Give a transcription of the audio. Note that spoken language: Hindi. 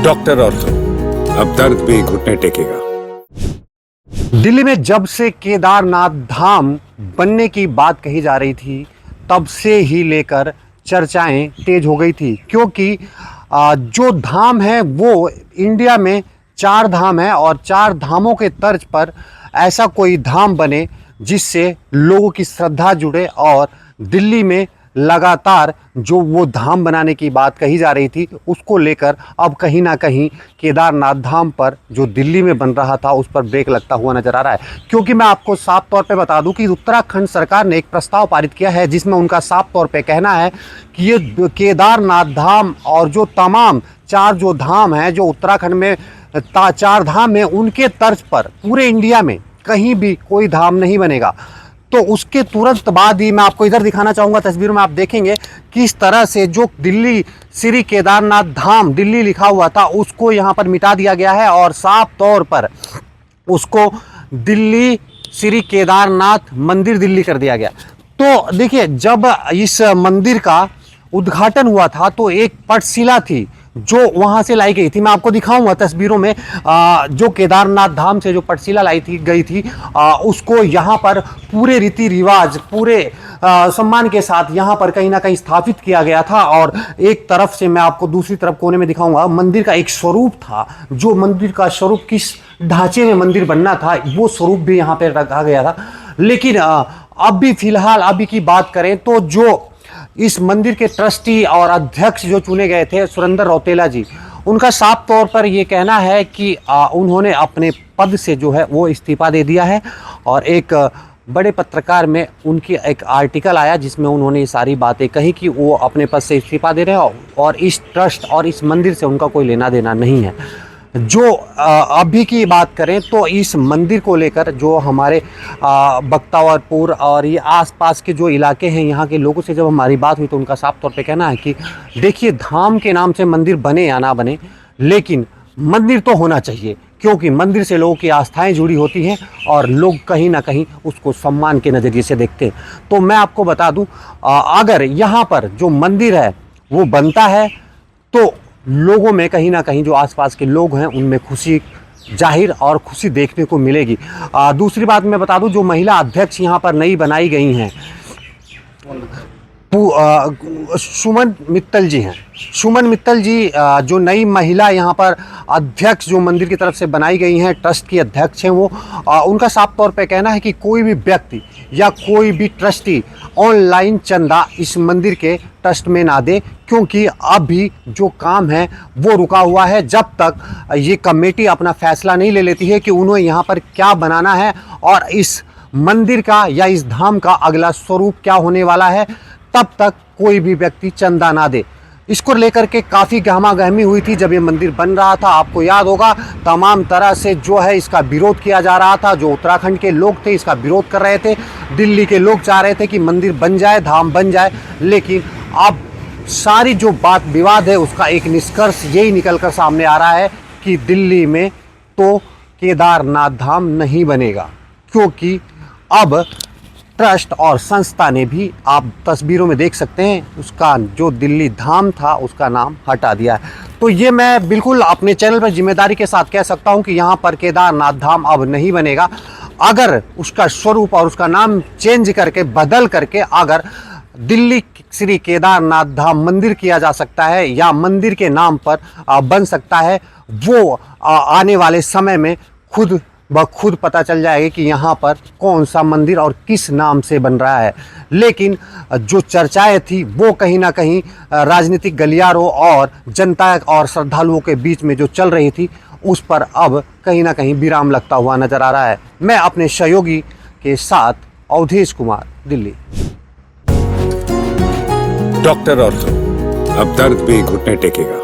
डॉक्टर ऑर्थो, अब दर्द भी घुटने टेकेगा। दिल्ली में जब से केदारनाथ धाम बनने की बात कही जा रही थी तब से ही लेकर चर्चाएं तेज हो गई थी, क्योंकि जो धाम है वो इंडिया में 4 धाम है और 4 धामों के तर्ज पर ऐसा कोई धाम बने जिससे लोगों की श्रद्धा जुड़े। और दिल्ली में लगातार जो वो धाम बनाने की बात कही जा रही थी उसको लेकर अब कहीं ना कहीं केदारनाथ धाम पर जो दिल्ली में बन रहा था उस पर ब्रेक लगता हुआ नजर आ रहा है। क्योंकि मैं आपको साफ तौर पे बता दूं कि उत्तराखंड सरकार ने एक प्रस्ताव पारित किया है जिसमें उनका साफ तौर पे कहना है कि ये केदारनाथ धाम और जो तमाम 4 जो धाम हैं जो उत्तराखंड में 4 धाम हैं उनके तर्ज पर पूरे इंडिया में कहीं भी कोई धाम नहीं बनेगा। तो उसके तुरंत बाद ही मैं आपको इधर दिखाना चाहूँगा, तस्वीर में आप देखेंगे किस तरह से जो दिल्ली श्री केदारनाथ धाम दिल्ली लिखा हुआ था उसको यहाँ पर मिटा दिया गया है और साफ तौर पर उसको दिल्ली श्री केदारनाथ मंदिर दिल्ली कर दिया गया। तो देखिए, जब इस मंदिर का उद्घाटन हुआ था तो एक पटशिला थी जो वहाँ से लाई गई थी। मैं आपको दिखाऊंगा तस्वीरों में जो केदारनाथ धाम से जो पटशिला गई थी उसको यहाँ पर पूरे रीति रिवाज पूरे सम्मान के साथ यहाँ पर कहीं ना कहीं स्थापित किया गया था। और एक तरफ से मैं आपको दूसरी तरफ कोने में दिखाऊंगा मंदिर का एक स्वरूप था, जो मंदिर का स्वरूप किस ढांचे में मंदिर बनना था वो स्वरूप भी यहाँ पर रखा गया था। लेकिन अब भी फिलहाल अभी की बात करें तो जो इस मंदिर के ट्रस्टी और अध्यक्ष जो चुने गए थे सुरेंद्र रौतेला जी, उनका साफ तौर पर ये कहना है कि उन्होंने अपने पद से जो है वो इस्तीफा दे दिया है। और एक बड़े पत्रकार में उनकी एक आर्टिकल आया जिसमें उन्होंने ये सारी बातें कही कि वो अपने पद से इस्तीफा दे रहे हैं और इस ट्रस्ट और इस मंदिर से उनका कोई लेना देना नहीं है। जो अभी की बात करें तो इस मंदिर को लेकर जो हमारे बख्तावरपुर और ये आसपास के जो इलाके हैं यहाँ के लोगों से जब हमारी बात हुई तो उनका साफ तौर पे कहना है कि देखिए, धाम के नाम से मंदिर बने या ना बने लेकिन मंदिर तो होना चाहिए, क्योंकि मंदिर से लोगों की आस्थाएं जुड़ी होती हैं और लोग कहीं ना कहीं उसको सम्मान के नज़रिए से देखते हैं। तो मैं आपको बता दूँ, अगर यहाँ पर जो मंदिर है वो बनता है तो लोगों में कहीं ना कहीं जो आसपास के लोग हैं उनमें खुशी जाहिर और खुशी देखने को मिलेगी। दूसरी बात मैं बता दूं, जो महिला अध्यक्ष यहाँ पर नई बनाई गई हैं सुमन मित्तल जी हैं। सुमन मित्तल जी जो नई महिला यहाँ पर अध्यक्ष जो मंदिर की तरफ से बनाई गई हैं, ट्रस्ट की अध्यक्ष हैं वो, उनका साफ तौर पे कहना है कि कोई भी व्यक्ति या कोई भी ट्रस्टी ऑनलाइन चंदा इस मंदिर के ट्रस्ट में ना दे, क्योंकि अभी जो काम है वो रुका हुआ है जब तक ये कमेटी अपना फैसला नहीं ले लेती है कि उन्हें यहाँ पर क्या बनाना है और इस मंदिर का या इस धाम का अगला स्वरूप क्या होने वाला है, तब तक कोई भी व्यक्ति चंदा ना दे। इसको लेकर के काफ़ी गहमागहमी हुई थी जब ये मंदिर बन रहा था। आपको याद होगा तमाम तरह से जो है इसका विरोध किया जा रहा था। जो उत्तराखंड के लोग थे इसका विरोध कर रहे थे, दिल्ली के लोग चाह रहे थे कि मंदिर बन जाए, धाम बन जाए। लेकिन अब सारी जो बात विवाद है उसका एक निष्कर्ष यही निकल कर सामने आ रहा है कि दिल्ली में तो केदारनाथ धाम नहीं बनेगा, क्योंकि अब ट्रस्ट और संस्था ने भी, आप तस्वीरों में देख सकते हैं, उसका जो दिल्ली धाम था उसका नाम हटा दिया है। तो ये मैं बिल्कुल अपने चैनल पर जिम्मेदारी के साथ कह सकता हूं कि यहाँ पर केदारनाथ धाम अब नहीं बनेगा। अगर उसका स्वरूप और उसका नाम चेंज करके बदल करके अगर दिल्ली श्री केदारनाथ धाम मंदिर किया जा सकता है या मंदिर के नाम पर बन सकता है, वो आने वाले समय में खुद ब खुद पता चल जाएगा कि यहाँ पर कौन सा मंदिर और किस नाम से बन रहा है। लेकिन जो चर्चाएं थी वो कहीं ना कहीं राजनीतिक गलियारों और जनता और श्रद्धालुओं के बीच में जो चल रही थी उस पर अब कहीं ना कहीं विराम लगता हुआ नजर आ रहा है। मैं अपने सहयोगी के साथ अवधेश कुमार, दिल्ली। डॉक्टर ऑर्थो, अब दर्द भी घुटने टेकेगा।